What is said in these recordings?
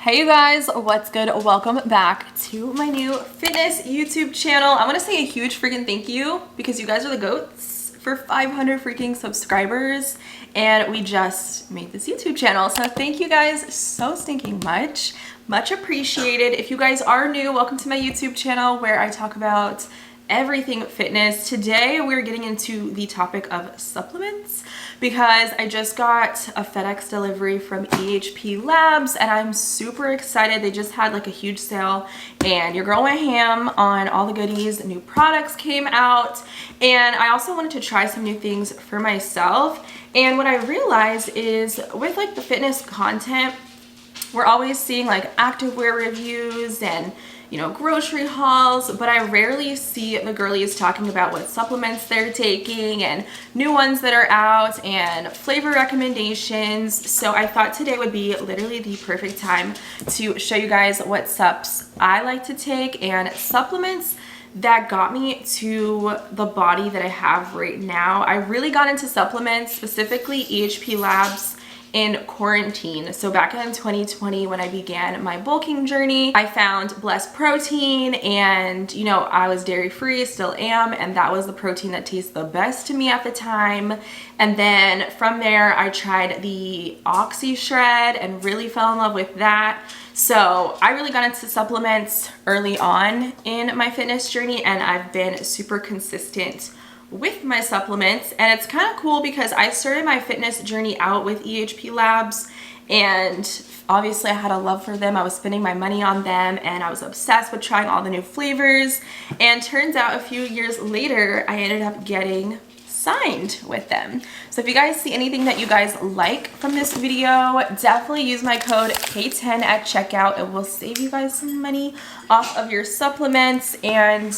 Hey you guys, what's good? Welcome back to my new fitness YouTube channel. I want to say a huge freaking thank you because you guys are the goats for 500 freaking subscribers and we just made this YouTube channel. So thank you guys so stinking much. Much appreciated. If you guys are new, welcome to my YouTube channel where I talk about everything fitness. Today we're getting into the topic of supplements because I just got a FedEx delivery from Ehplabs and I'm super excited. They just had like a huge sale and your girl went ham on all the goodies. New products came out and I also wanted to try some new things for myself. And what I realized is with like the fitness content, we're always seeing like activewear reviews and grocery hauls, but I rarely see the girlies talking about what supplements they're taking and new ones that are out and flavor recommendations. So I thought today would be literally the perfect time to show you guys what supps I like to take and supplements that got me to the body that I have right now. I really got into supplements, specifically Ehplabs, in quarantine. So back in 2020 when I began my bulking journey, I found Blessed Protein and I was dairy free, still am, and that was the protein that tastes the best to me at the time. And then from there I tried the Oxy Shred and really fell in love with that. So I really got into supplements early on in my fitness journey and I've been super consistent with my supplements. And it's kind of cool because I started my fitness journey out with Ehplabs and obviously I had a love for them. I was spending my money on them and I was obsessed with trying all the new flavors, and turns out a few years later I ended up getting signed with them. So if you guys see anything that you guys like from this video, definitely use my code K10 at checkout. It will save you guys some money off of your supplements and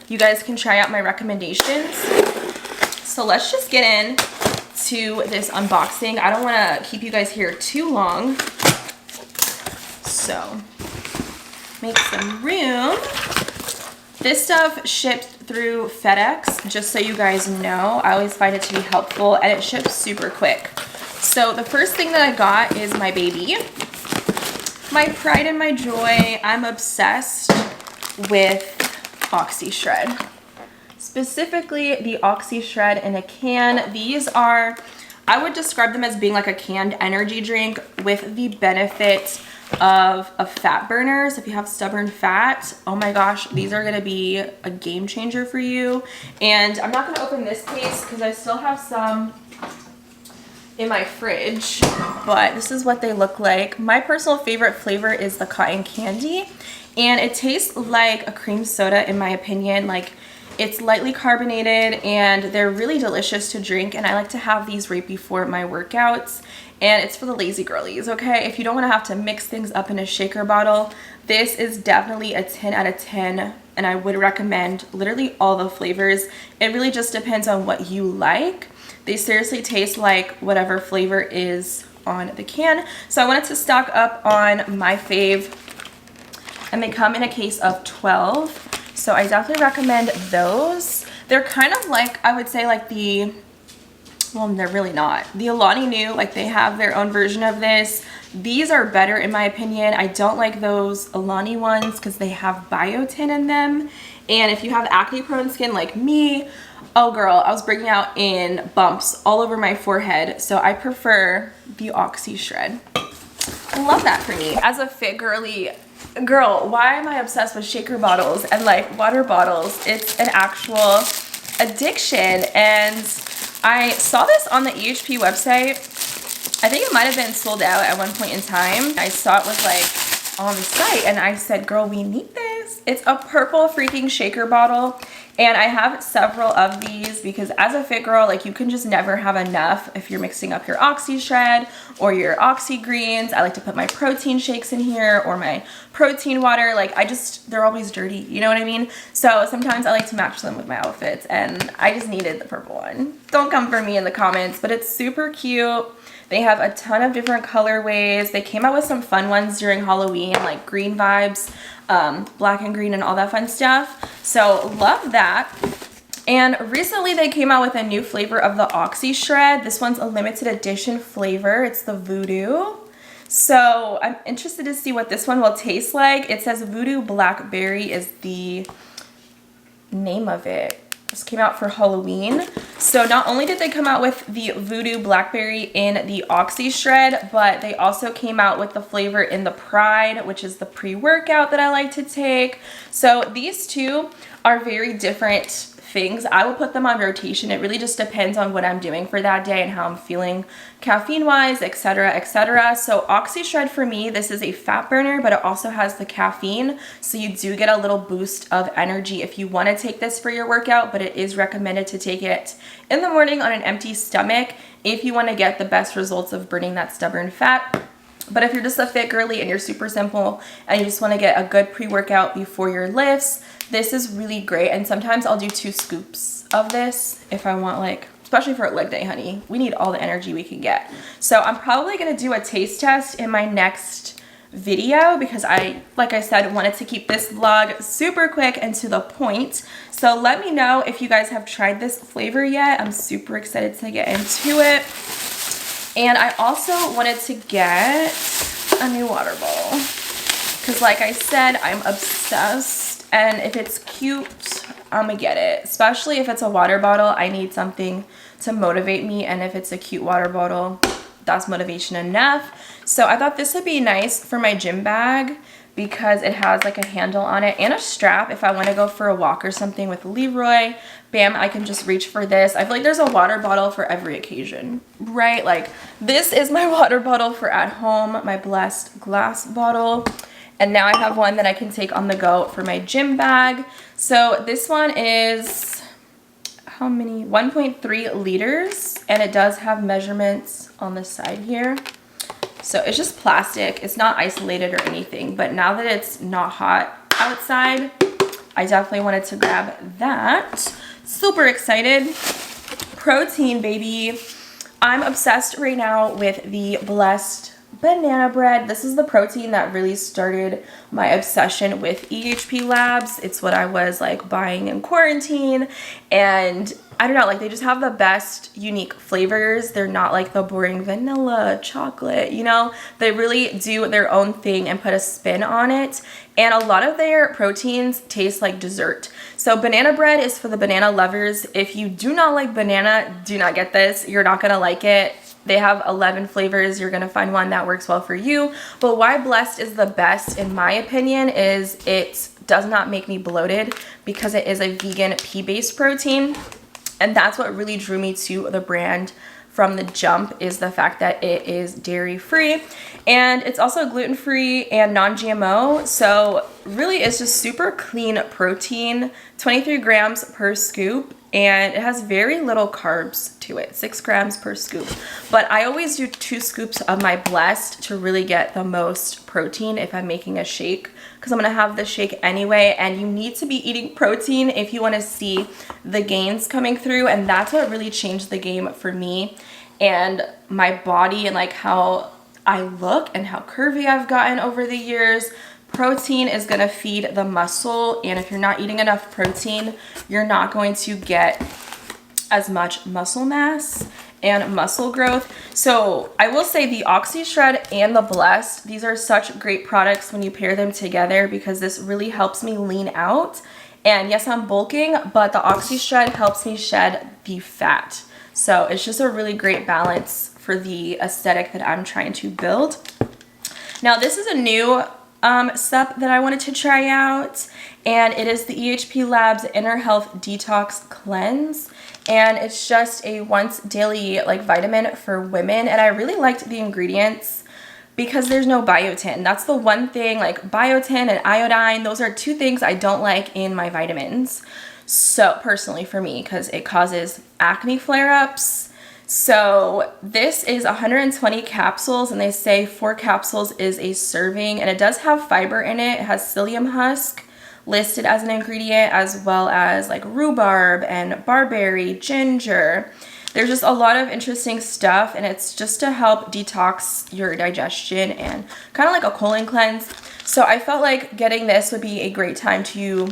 you guys can try out my recommendations. So let's just get in to this unboxing. I don't want to keep you guys here too long. So make some room. This stuff shipped through FedEx, just so you guys know. I always find it to be helpful and it ships super quick. So the first thing that I got is my baby. My pride and my joy. I'm obsessed with Oxy Shred. Specifically the Oxy Shred in a can. These are, I would describe them as being like a canned energy drink with the benefit of a fat burner. So if you have stubborn fat, oh my gosh, these are going to be a game changer for you. And I'm not going to open this case because I still have some in my fridge, but this is what they look like. My personal favorite flavor is the cotton candy, and it tastes like a cream soda in my opinion. Like, it's lightly carbonated and they're really delicious to drink, and I like to have these right before my workouts. And it's for the lazy girlies, okay? If you don't want to have to mix things up in a shaker bottle, this is definitely a 10 out of 10, and I would recommend literally all the flavors. It really just depends on what you like. They seriously taste like whatever flavor is on the can. So I wanted to stock up on my fave, and they come in a case of 12. So I definitely recommend those. They're kind of like, I would say like the, well, they're really not. The Alani Nu, like they have their own version of this. These are better in my opinion. I don't like those Alani ones because they have biotin in them. And if you have acne prone skin like me, oh girl, I was breaking out in bumps all over my forehead. So I prefer the Oxy Shred. I love that for me. As a fit girly girl, why am I obsessed with shaker bottles and like water bottles? It's an actual addiction. And I saw this on the EHP website. I think it might have been sold out at one point in time. I saw it was like on the site and I said, girl, we need this. It's a purple freaking shaker bottle. And I have several of these because as a fit girl, like you can just never have enough if you're mixing up your Oxy Shred or your Oxy Greens. I like to put my protein shakes in here or my protein water. Like they're always dirty, you know what I mean? So sometimes I like to match them with my outfits, and I just needed the purple one. Don't come for me in the comments, but it's super cute. They have a ton of different colorways. They came out with some fun ones during Halloween, like green vibes, black and green and all that fun stuff. So love that. And recently they came out with a new flavor of the Oxy Shred. This one's a limited edition flavor. It's the Voodoo. So I'm interested to see what this one will taste like. It says Voodoo Blackberry is the name of it. This came out for Halloween. So not only did they come out with the Voodoo Blackberry in the Oxy Shred, but they also came out with the flavor in the Pride, which is the pre-workout that I like to take. So these two are very different things. I will put them on rotation. It really just depends on what I'm doing for that day and how I'm feeling caffeine wise, etc., etc. So Oxy Shred for me, this is a fat burner, but it also has the caffeine, so you do get a little boost of energy if you want to take this for your workout, but it is recommended to take it in the morning on an empty stomach if you want to get the best results of burning that stubborn fat. But if you're just a fit girly and you're super simple and you just want to get a good pre-workout before your lifts, this is really great. And sometimes I'll do 2 scoops of this if I want, like, especially for a leg day, honey. We need all the energy we can get. So I'm probably going to do a taste test in my next video because like I said, wanted to keep this vlog super quick and to the point. So let me know if you guys have tried this flavor yet. I'm super excited to get into it. And I also wanted to get a new water bottle because, like I said, I'm obsessed, and if it's cute, I'm gonna get it. Especially if it's a water bottle, I need something to motivate me, and if it's a cute water bottle, that's motivation enough. So I thought this would be nice for my gym bag because it has like a handle on it and a strap if I want to go for a walk or something with Leroy. Bam, I can just reach for this. I feel like there's a water bottle for every occasion, right? Like, this is my water bottle for at home, my Blessed glass bottle. And now I have one that I can take on the go for my gym bag. So this one is, how many? 1.3 liters. And it does have measurements on the side here. So it's just plastic. It's not isolated or anything. But now that it's not hot outside, I definitely wanted to grab that. Super excited. Protein, baby. I'm obsessed right now with the Blessed banana bread. This is the protein that really started my obsession with Ehplabs. It's what I was like buying in quarantine, and I don't know, like, they just have the best unique flavors. They're not like the boring vanilla chocolate, you know. They really do their own thing and put a spin on it, and a lot of their proteins taste like dessert. So banana bread is for the banana lovers. If you do not like banana, do not get this. You're not gonna like it. They have 11 flavors. You're gonna find one that works well for you. But why Blessed is the best, in my opinion, is it does not make me bloated because it is a vegan pea-based protein. And that's what really drew me to the brand from the jump, is the fact that it is dairy-free. And it's also gluten-free and non-GMO. So really it's just super clean protein, 23 grams per scoop. And it has very little carbs to it, 6 grams per scoop. But I always do 2 scoops of my Blessed to really get the most protein if I'm making a shake, because I'm gonna have the shake anyway, and you need to be eating protein if you wanna see the gains coming through, and that's what really changed the game for me and my body and like how I look and how curvy I've gotten over the years. Protein is gonna feed the muscle, and if you're not eating enough protein, you're not going to get as much muscle mass and muscle growth. So I will say the Oxy Shred and the Blessed, these are such great products when you pair them together, because this really helps me lean out. And yes, I'm bulking, but the Oxy Shred helps me shed the fat. So it's just a really great balance for the aesthetic that I'm trying to build. Now this is a new sup that I wanted to try out, and it is the Ehplabs Inner Health Detox Cleanse, and it's just a once daily like vitamin for women. And I really liked the ingredients because there's no biotin. That's the one thing, like biotin and iodine, those are 2 things I don't like in my vitamins. So personally for me, because it causes acne flare-ups. So this is 120 capsules, and they say 4 capsules is a serving, and it does have fiber in it. It has psyllium husk listed as an ingredient, as well as like rhubarb and barberry, ginger. There's just a lot of interesting stuff, and it's just to help detox your digestion and kind of like a colon cleanse. So I felt like getting this would be a great time to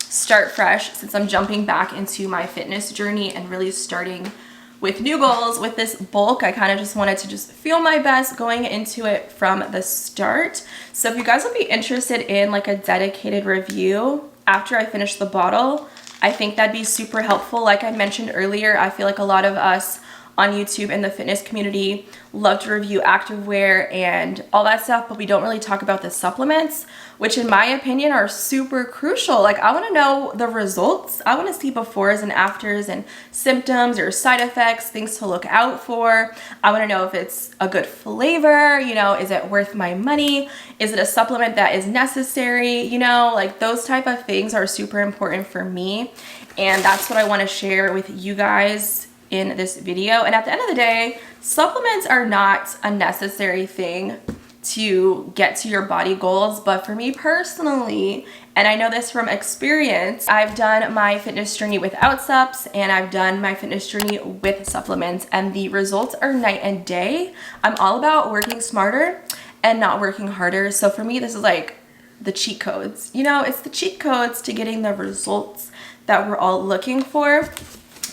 start fresh, since I'm jumping back into my fitness journey and really starting with new goals. With this bulk, I kind of just wanted to just feel my best going into it from the start. So if you guys would be interested in like a dedicated review after I finish the bottle, I think that'd be super helpful. Like I mentioned earlier, I feel like a lot of us on YouTube and the fitness community love to review activewear and all that stuff, but we don't really talk about the supplements, which in my opinion are super crucial. Like I want to know the results. I want to see befores and afters and symptoms or side effects, things to look out for. I want to know if it's a good flavor, you know, is it worth my money? Is it a supplement that is necessary? You know, like those type of things are super important for me. And that's what I want to share with you guys in this video. And at the end of the day, supplements are not a necessary thing to get to your body goals, but for me personally, and I know this from experience, I've done my fitness journey without supps and I've done my fitness journey with supplements, and the results are night and day. I'm all about working smarter and not working harder. So for me, this is like the cheat codes, you know, it's the cheat codes to getting the results that we're all looking for.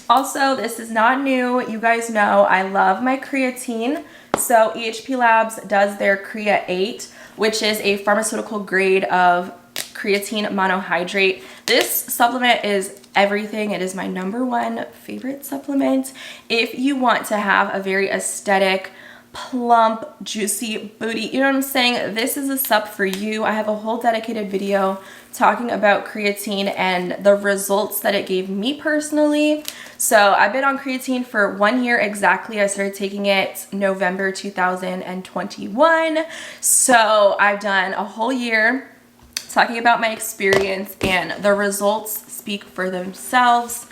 Also, this is not new. You guys know I love my creatine. So Ehplabs does their Crea 8, which is a pharmaceutical grade of creatine monohydrate. This supplement is everything. It is my #1 favorite supplement. If you want to have a very aesthetic, plump, juicy booty, you know what I'm saying? This is a sup for you. I have a whole dedicated video talking about creatine and the results that it gave me personally. So I've been on creatine for 1 year exactly. I started taking it November 2021. So I've done a whole year talking about my experience, and the results speak for themselves.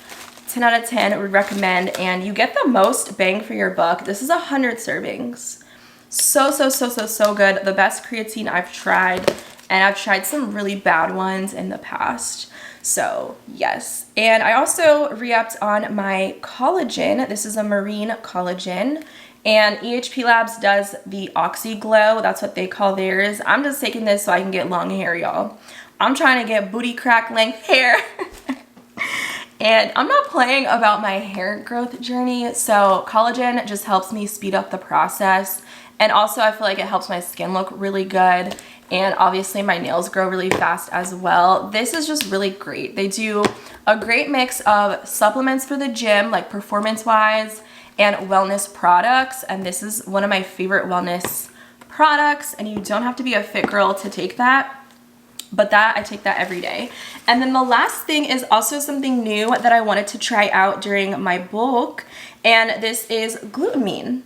10 out of 10 would recommend, and you get the most bang for your buck. This is 100 servings. So good. The best creatine I've tried, and I've tried some really bad ones in the past. So yes, and I also re-upped on my collagen. This is a marine collagen, and Ehplabs does the Oxy Glow. That's what they call theirs. I'm just taking this so I can get long hair, y'all. I'm trying to get booty crack length hair. And I'm not playing about my hair growth journey, so collagen just helps me speed up the process. And also I feel like it helps my skin look really good. And obviously my nails grow really fast as well. This is just really great. They do a great mix of supplements for the gym, like performance-wise, and wellness products. And this is one of my favorite wellness products. And you don't have to be a fit girl to take that. But that, I take that every day. And then the last thing is also something new that I wanted to try out during my bulk, and this is glutamine.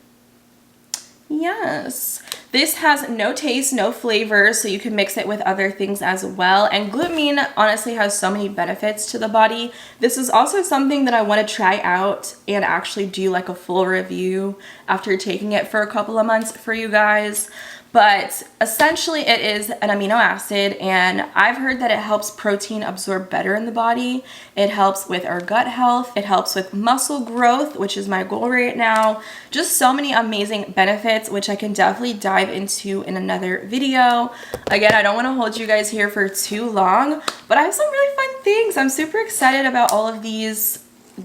Yes, this has no taste, no flavor, so you can mix it with other things as well. And glutamine honestly has so many benefits to the body. This is also something that I want to try out and actually do like a full review after taking it for a couple of months for you guys. But essentially it is an amino acid, and I've heard that it helps protein absorb better in the body. It helps with our gut health. It helps with muscle growth, which is my goal right now. Just so many amazing benefits, which I can definitely dive into in another video. Again, I don't want to hold you guys here for too long, but I have some really fun things. I'm super excited about all of these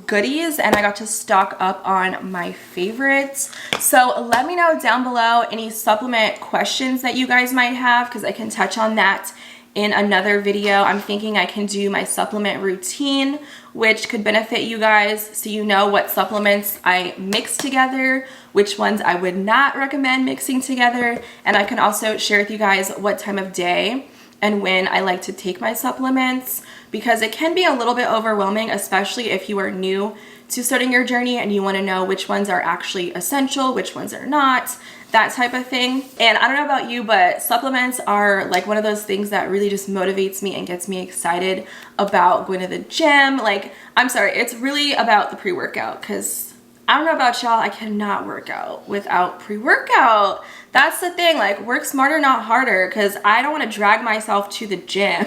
goodies, and I got to stock up on my favorites. So let me know down below any supplement questions that you guys might have, because I can touch on that in another video. I'm thinking I can do my supplement routine, which could benefit you guys, so you know what supplements I mix together, which ones I would not recommend mixing together, and I can also share with you guys what time of day and when I like to take my supplements, because it can be a little bit overwhelming, especially if you are new to starting your journey and you want to know which ones are actually essential, which ones are not, that type of thing. And I don't know about you, but supplements are like one of those things that really just motivates me and gets me excited about going to the gym. Like, I'm sorry, it's really about the pre-workout, because I don't know about y'all, I cannot work out without pre-workout. That's the thing, like, work smarter, not harder, because I don't want to drag myself to the gym.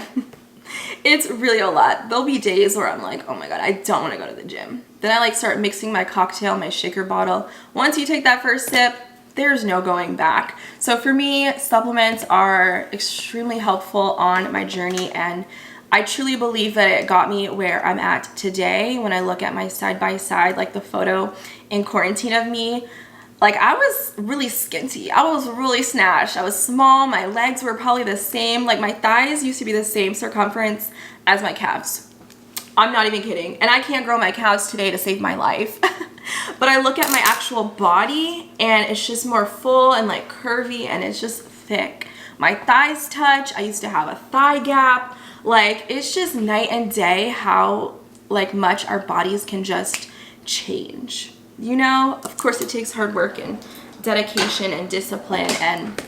It's really a lot. There'll be days where I'm like, oh my god, I don't want to go to the gym. Then I like start mixing my cocktail, my shaker bottle. Once you take that first sip, there's no going back. So for me, supplements are extremely helpful on my journey, and I truly believe that it got me where I'm at today. When I look at my side by side, like the photo in quarantine of me, like I was really skinty. I was really snatched. I was small. My legs were probably the same. Like my thighs used to be the same circumference as my calves. I'm not even kidding. And I can't grow my calves today to save my life. But I look at my actual body and it's just more full and like curvy and it's just thick. My thighs touch. I used to have a thigh gap. Like it's just night and day how like much our bodies can just change. You know, of course it takes hard work and dedication and discipline and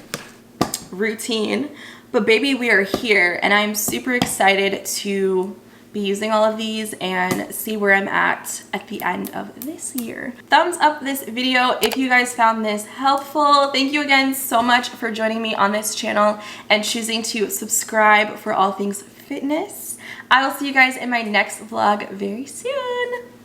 routine. But baby, we are here and I'm super excited to be using all of these and see where I'm at the end of this year. Thumbs up this video if you guys found this helpful. Thank you again so much for joining me on this channel and choosing to subscribe for all things fitness. I will see you guys in my next vlog very soon.